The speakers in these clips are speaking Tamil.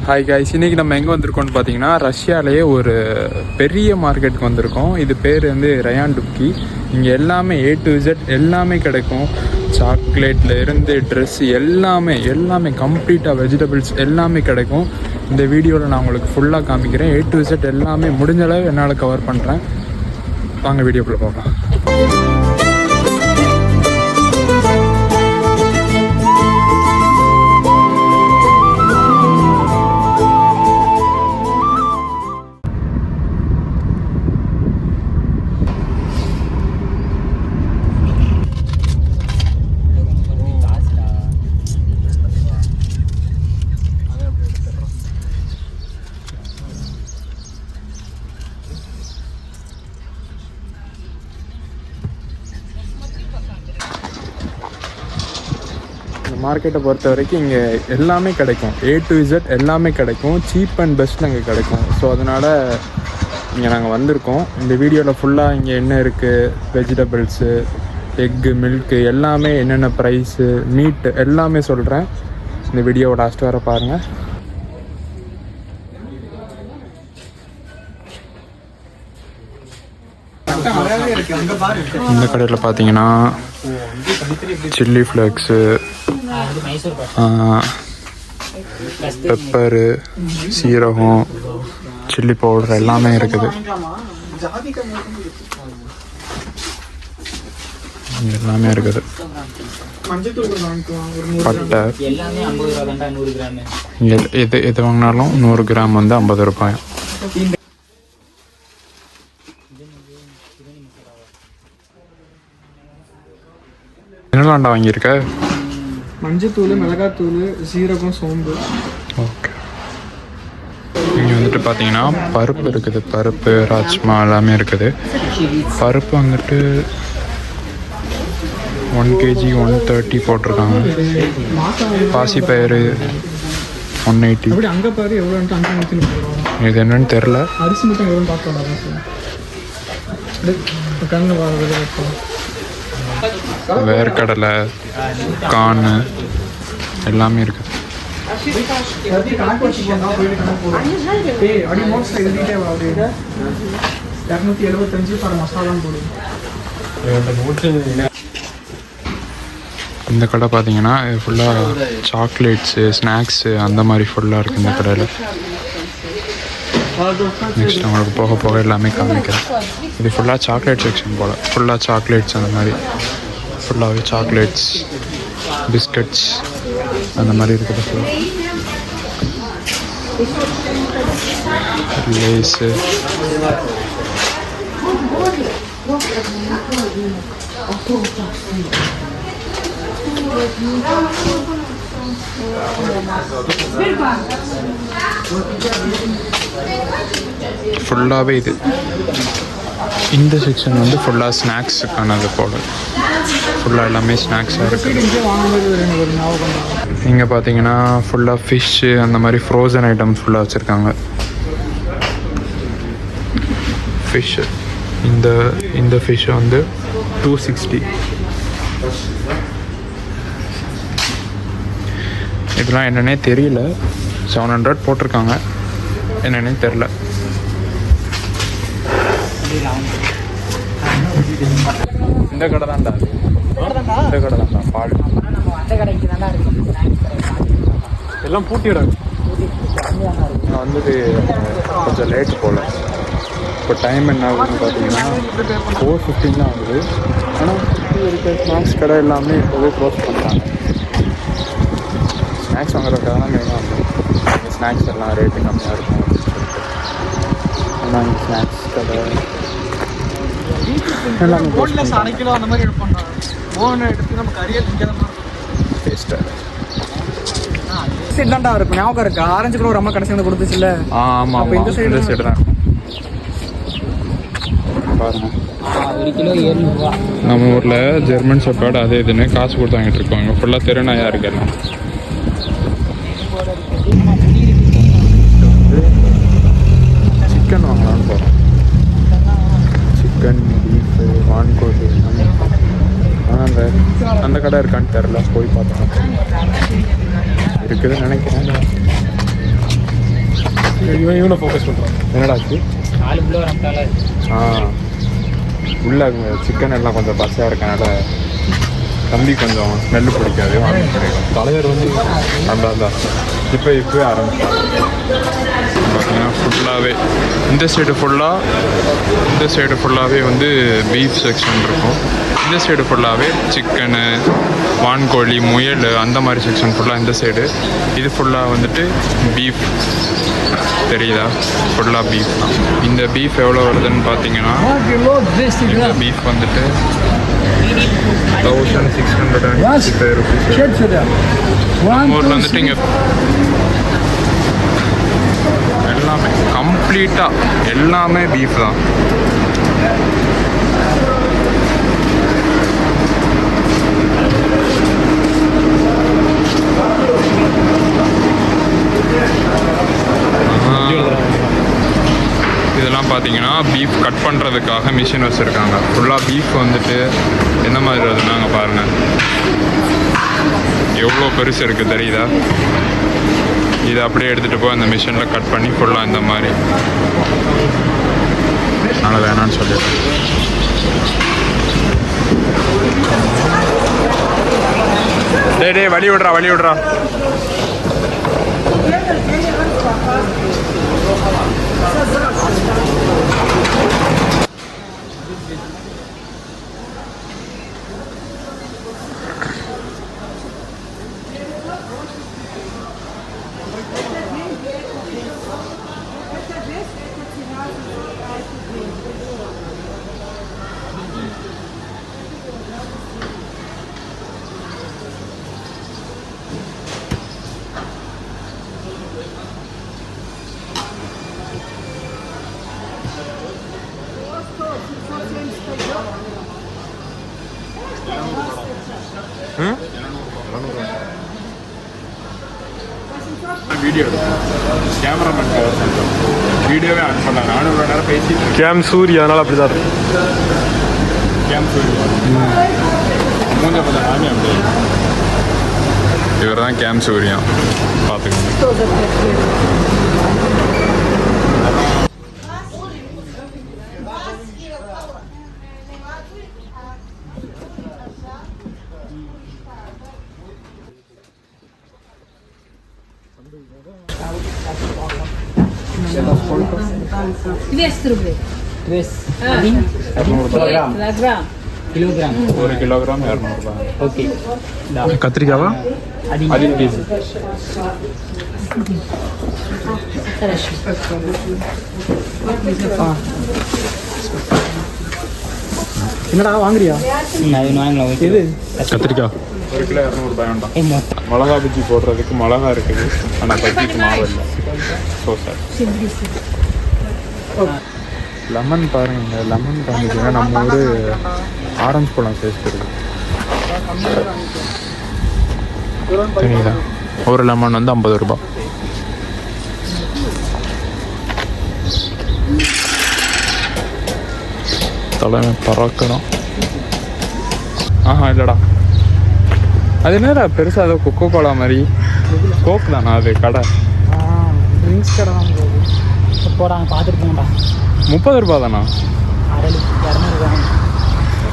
ஹாய் காய்ஸ், இன்றைக்கி நம்ம எங்கே வந்திருக்கோம்னு பார்த்தீங்கன்னா ரஷ்யாவிலேயே ஒரு பெரிய மார்க்கெட்டுக்கு வந்திருக்கோம். இது பேர் வந்து ரயான் டுப்கி. இங்கே எல்லாமே A to Z எல்லாமே கிடைக்கும். சாக்லேட்டில் இருந்து ட்ரெஸ் எல்லாமே கம்ப்ளீட்டாக வெஜிடபிள்ஸ் எல்லாமே கிடைக்கும். இந்த வீடியோவில் நான் உங்களுக்கு ஃபுல்லாக காமிக்கிறேன். A to Z எல்லாமே முடிஞ்ச அளவு என்னால் கவர் பண்ணுறேன். வாங்க வீடியோக்குள்ளே போகலாம். மார்க்கெட்டை பொறுத்த வரைக்கும் இங்கே எல்லாமே கிடைக்கும். A to Z எல்லாமே கிடைக்கும். சீப் அண்ட் பெஸ்ட்டில் இங்கே கிடைக்கும். ஸோ அதனால் இங்கே நாங்கள் வந்திருக்கோம். இந்த வீடியோவில் ஃபுல்லாக இங்கே என்ன இருக்குது, வெஜிடபிள்ஸு, எக்கு, மில்க்கு எல்லாமே என்னென்ன ப்ரைஸு, மீட்டு எல்லாமே சொல்கிறேன். இந்த வீடியோவை லாஸ்ட் வர பாருங்கள். இந்த கடையில் பார்த்தீங்கன்னா சில்லி ஃப்ளேக்ஸு, பெப்பரு, சீரகம், சில்லி பவுடர் எல்லாமே இருக்குது. பட்டை எது வாங்கினாலும் 100 கிராம் வந்து 50 ரூபாய். என்னெல்லாம்டா வாங்கியிருக்க? மஞ்சத்தூள், மிளகாத்தூள், சீரகம், சோம்பு. ஓகே. இங்கே வந்துட்டு பார்த்தீங்கன்னா பருப்பு இருக்குது. பருப்பு, ராஜ்மா எல்லாமே இருக்குது. பருப்பு வந்துட்டு 1 kg 130 போட்டிருக்காங்க. பாசிப்பயிறு 180. அங்கே பாரு எவ்வளோன்ட்டு அங்கே. இது என்னன்னு தெரில. அரிசி மட்டும் எவ்வளோன்னு பார்க்கலாம் கண்ணு வைப்போம். வேர்க்கடலை, கார்னு எல்லாமே இருக்குது. இந்த கடை பார்த்தீங்கன்னா ஃபுல்லாக சாக்லேட்ஸு, ஸ்நாக்ஸு அந்த மாதிரி ஃபுல்லாக இருக்குது இந்த கடையில். நெக்ஸ்ட் அவங்களுக்கு போக போக எல்லாமே காமிக்கிறேன். இது ஃபுல்லாக சாக்லேட் செக்ஷன் போல். ஃபுல்லாக சாக்லேட்ஸ் அந்த மாதிரி ஃபுல்லாகவே சாக்லேட்ஸ், பிஸ்கட்ஸ் அந்த மாதிரி இருக்குது. ஃபுல்லாக லேஸு, ஃபுல்லாகவே இது. இந்த செக்ஷன் வந்து ஃபுல்லாக ஸ்நாக்ஸுக்கானது போல். ஃபுல்லாக எல்லாமே ஸ்நாக்ஸாக இருக்குது. இங்கே பார்த்தீங்கன்னா ஃபுல்லாக ஃபிஷ்ஷு அந்த மாதிரி ஃப்ரோசன் ஐட்டம்ஸ் ஃபுல்லாக வச்சுருக்காங்க. ஃபிஷ்ஷு இந்த ஃபிஷ்ஷு வந்து 260. இதெல்லாம் என்னன்னே தெரியல. 700 போட்டிருக்காங்க. என்னன்னே தெரில. இந்த கடை தான்டா. இந்த கடை தான்டா. பால் எல்லாம் பூட்டிடுறாங்க. நான் வந்தது கொஞ்சம் லேட் போல். இப்போ டைம் என்ன ஆகுதுன்னு பார்த்தீங்கன்னா 4:15 தான் ஆகுது. ஆனால் இருக்க ஸ்நாக்ஸ் கடை எல்லாமே இப்போவே க்ளோஸ் பண்ணுறாங்க. ஸ்நாக்ஸ் வாங்குறதுக்காக தான் மெயினாக வந்தோம். ஸ்நாக்ஸ் எல்லாம் ரேட்டு கம்மியாக இருக்கும். ஆனால் இங்கே ஸ்நாக்ஸ் கடை எல்லாமே கிலோ அந்த மாதிரி எடுப்போம். எடுத்து நம்ம கறியை டேஸ்ட்டாக சைடு தான்டா இருக்கும். ஞாபகம் இருக்கா? ஆரஞ்சு கூட ஒரு அம்மா கடைசி வந்து கொடுத்துச்சுல்ல? ஆமாம். இந்த சைடு தான் பாருங்க. நம்ம ஊரில் ஜெர்மன் ஷெப்பர்ட் அது இதுன்னு காசு கொடுத்து வாங்கிட்டு இருப்பாங்க. ஃபுல்லாக தெருநாயாக இருக்கு எல்லாம். சிக்கன் வாங்கலாம்னு போகிறோம். சிக்கன், பீஃபு, வான்கோழி எல்லாமே. ஆனால் அந்த கடை இருக்கான்னு தெரில. போய் பார்த்தோம். இருக்குதுன்னு நினைக்கிறேன். இவனை ஃபோக்கஸ் பண்ணுறான். என்னடா ஆச்சு? ஆ உள்ள சிக்கன் எல்லாம் கொஞ்சம் பச்சையாக இருக்கனால தம்பி கொஞ்சம் ஸ்மெல்லு பிடிக்காது. தலைவர் வந்து அந்த இப்போ ஆரம்பிச்சோம் பார்த்தீங்கன்னா ஃபுல்லாகவே இந்த சைடு ஃபுல்லாகவே வந்து பீஃப் செக்ஷன் இருக்கும். இந்த சைடு ஃபுல்லாகவே சிக்கனு, வான்கோழி, முயல் அந்த மாதிரி செக்ஷன் ஃபுல்லாக இந்த சைடு. இது ஃபுல்லாக வந்துட்டு பீஃப். தெரியுதா? ஃபுல்லாக பீஃப் தான். இந்த பீஃப் எவ்வளோ வருதுன்னு பார்த்தீங்கன்னா இந்த பீஃப் வந்துட்டு 1665 ருபீஸ். நம்ம ஊரில் வந்துட்டு இங்கே எல்லாமே கம்ப்ளீட்டாக எல்லாமே பீஃப் தான். இதெல்லாம் பார்த்தீங்கன்னா பீஃப் கட் பண்ணுறதுக்காக மிஷின் வச்சுருக்காங்க. ஃபுல்லாக பீஃப் வந்துட்டு என்ன மாதிரி வருதுன்னாங்க பாருங்கள், எவ்வளோ பெருசு இருக்குது தெரியுதா? இதை அப்படியே எடுத்துகிட்டு போய் அந்த மிஷினில் கட் பண்ணி ஃபுல்லாக இந்த மாதிரி. அதனால் வேணான்னு சொல்லிடுறேன். டேய் வழி விட்றா. வீடியோ கேமராமேன் வீடியோவே ஆன் பண்ணல. நானும் இவ்வளோ நேரம் பேசிட்டு கேம் சூரி, அதனால் அப்படி தான் இருக்கும். கேம் சூரி மூஞ்ச கொஞ்சம் நானே அப்படி. இவர் தான் கேம் சூரியா, பார்த்துக்கோங்க. ₹200. 1 கிலோகிராம் 200 ரூபாய். ஓகே. கத்திரிக்காவா? அது பீஸ். என்னடா வாங்குறியா? இது கத்திரிக்காய் 1 கிலோ 200 ரூபாய் வேண்டாம். மிளகா பஜ்ஜி போடுறதுக்கு மிளகா இருக்குது, ஆனால் பஜ்ஜிக்கு மாவு இல்லை. ஸோ சார் லெமன் பாருங்க, லெமன் காமிச்சுங்க. நம்ம ஊர் ஆரஞ்சு பழம் டேஸ்ட் இருக்குது. சரிங்களா? ஒரு லெமன் வந்து 50 ரூபாய். தலைமை பறக்கணும். இல்லைடா, அது என்னடா பெருசாக ஏதோ கொக்கோ கோலா மாதிரி. கோக் தானா அது? கடை ட்ரிங்க்ஸ் கடை தான் போகிறாங்க, பார்த்துட்டு போங்கடா. 30 ரூபாய் தானா?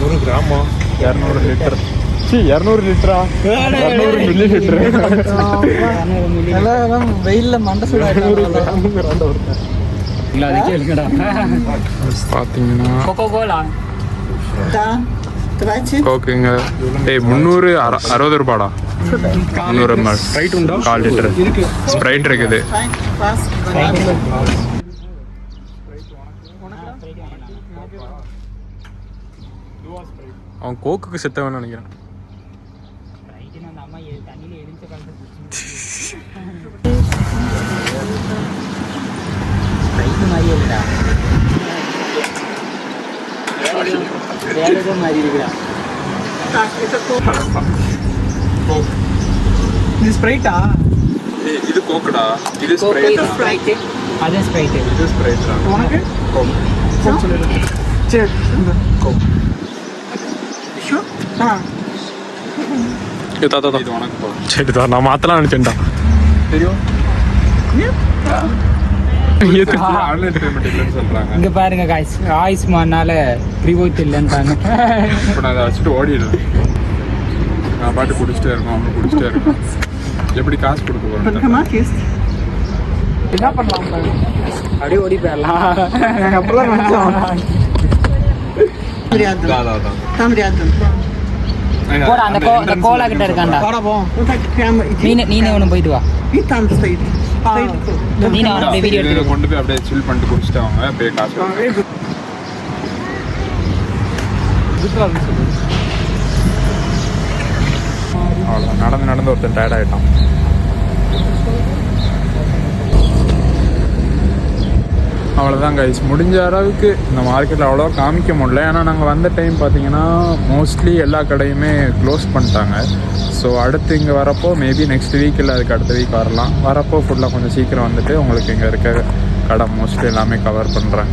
200 கிராமா? 200 லிட்டர். 200 லிட்டரா? 200 milli litre. எல்லாம் வெயிலில் மண்டை சூடாக பார்த்தீங்கன்னா கொக்கோ கோலா கோக்குங்க. 360 ரூபாடா. 300 ml. ஸ்ப்ரைட் உண்டா? 1/4 லிட்டர் ஸ்ப்ரைட் இருக்குது. அவன் கோக்குக்கு செத்தவன்னு நினைக்கிறேன். இது ஸ்ப்ரைட்டா? இது கோக்குடா. இது ஸ்ப்ரைட். அதே ஸ்ப்ரைட். இது ஸ்ப்ரைட். உனக்கு கோக் சொல்லிடு. சரி கோக். இது உனக்கு போ. சரிதா, நான் மாற்றலாம் நினச்சேன்டா. தெரியும். ஆன்லைன் பேமெண்ட் இல்லைன்னு சொல்கிறாங்க. இங்கே பாருங்க காய்ஸ், ஆயுஷ்மானால ரிவோத் இல்லைன்றாங்க. இப்போ நான் அதை வச்சுட்டு ஓடிடுறேன். நான் பாட்டு குடிச்சிட்டே இருக்கோம், அவங்க குடிச்சிட்டே இருக்கோம். எப்படி காசு கொடுக்க போகிறோம்? என்ன பண்ணலாம் பாருங்க. அப்படியே ஓடி போயிடலாம். நாங்கள் அப்பெல்லாம் நினச்சோம். போடா, அந்த கோலா கிட்ட இருக்காண்டா. நீனே ஒன்று போயிட்டு வா. நீனே அவனை அப்படியே வீடியோ இதை எடுத்து கொண்டு போய் அப்படியே சில் பண்ணிட்டு குடிச்சிட்டு அவங்க அப்படியே காசு கொடுப்பாங்க. அவ்வளோதான், நடந்து நடந்து ஒருத்தன் டயர்ட் ஆகிட்டான். அவ்வளோதான் கைஸ், முடிஞ்ச அளவுக்கு இந்த மார்க்கெட்டில் அவ்வளோ காமிக்க முடியல. ஏன்னா நாங்கள் வந்த டைம் பார்த்தீங்கன்னா மோஸ்ட்லி எல்லா கடையுமே க்ளோஸ் பண்ணிட்டாங்க. ஸோ அடுத்து இங்கே வரப்போ மேபி நெக்ஸ்ட் வீக் இல்லை அதுக்கு அடுத்த வீக் வரப்போ ஃபுல்லாக கொஞ்சம் சீக்கிரம் வந்துட்டு உங்களுக்கு இங்கே இருக்க கடை மோஸ்ட்லி எல்லாமே கவர் பண்ணுறேன்.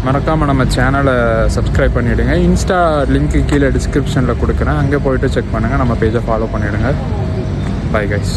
மறக்காமல் நம்ம சேனலை சப்ஸ்கிரைப் பண்ணிவிடுங்க. இன்ஸ்டா லிங்க்கு கீழே டிஸ்கிரிப்ஷனில் கொடுக்குறேன், அங்கே போய்ட்டு செக் பண்ணுங்கள். நம்ம பேஜை ஃபாலோ பண்ணிவிடுங்க. Bye guys.